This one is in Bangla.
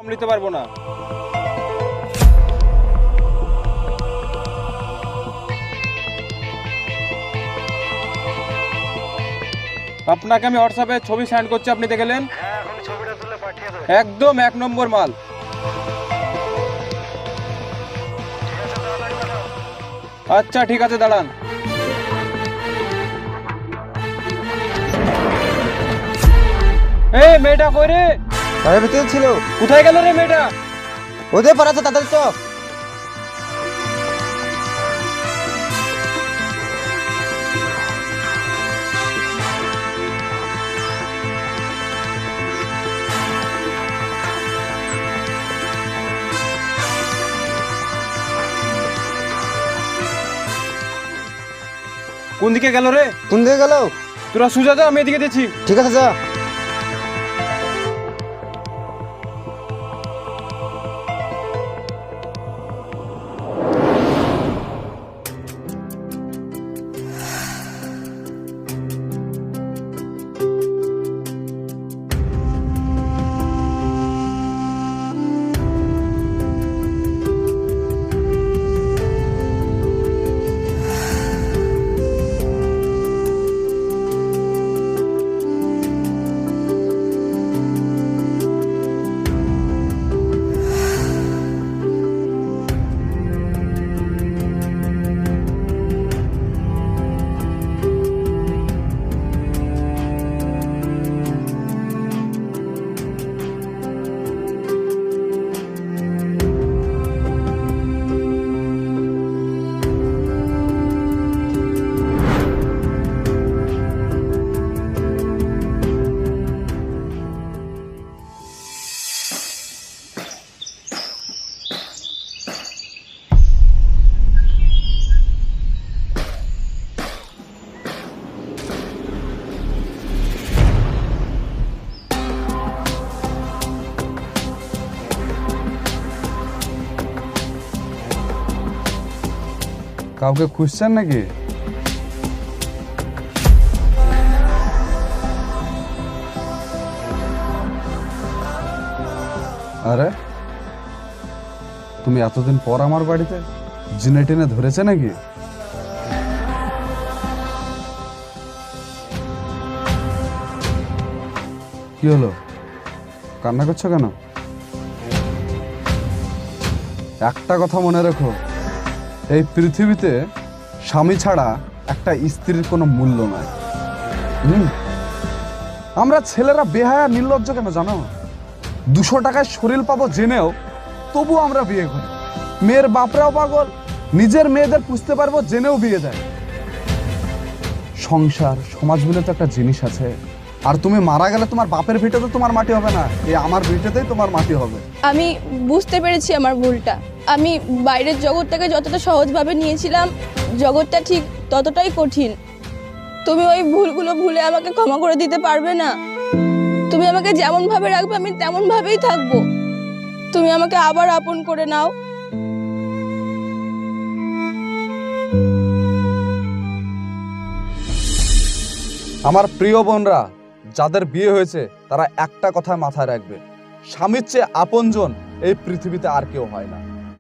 নিতে পারবো না। আপনাকে আমি হোয়াটসঅ্যাপে ছবি সেন্ড করছি, আপনি দেখে নেন। একদম 1 নম্বর মাল। আচ্ছা ঠিক আছে, দাঁড়ান। এই মেয়েটা কই রে? ঘরের ভিতরে ছিল। কোথায় গেল রে মেয়েটা? ওদের পর আছে, তাদের তো। কোন দিকে গেল রে? কোন দিকে গেল? তোরা সুজা যা, আমি এদিকে দিচ্ছি। ঠিক আছে, যা। কাউকে খুঁজছেন নাকি? আরে তুমি এতদিন পর আমার বাড়িতে? জিনে টিনে ধরেছে নাকি? কি হলো, কান্না করছো কেন? একটা কথা মনে রেখো, এই পৃথিবীতে স্বামী ছাড়া একটা স্ত্রীর কোনো মূল্য নাই। আমরা ছেলেরা বেহায়া নির্লজ্জ কেন জানো? 200 টাকায় শরীর পাবো জেনেও তবু আমরা বিয়ে করি। মেয়ের বাপরাও পাগল, নিজের মেয়েদের পুষতে পারবো জেনেও বিয়ে দেয়। সংসার সমাজ বলে তো একটা জিনিস আছে। আর তুমি মারা গেলে তোমার বাপের ভিটেতে তোমার মাটি হবে না, এই আমার ভিটেতেই তোমার মাটি হবে। আমি বুঝতে পেরেছি আমার ভুলটা। আমি বাইরের জগৎটাকে যতটা সহজভাবে নিয়েছিলাম, জগৎটা ঠিক ততটাই কঠিন। তুমি ওই ভুলগুলো ভুলে আমাকে ক্ষমা করে দিতে পারবে না? তুমি আমাকে যেমন ভাবে রাখবে আমি তেমন ভাবেই থাকবো। তুমি আমাকে আবার আপন করে নাও। আমার প্রিয় বোনরা, যাদের বিয়ে হয়েছে তারা একটা কথা মাথায় রাখবে, স্বামীর চেয়ে আপনজন এই পৃথিবীতে আর কেউ হয় না।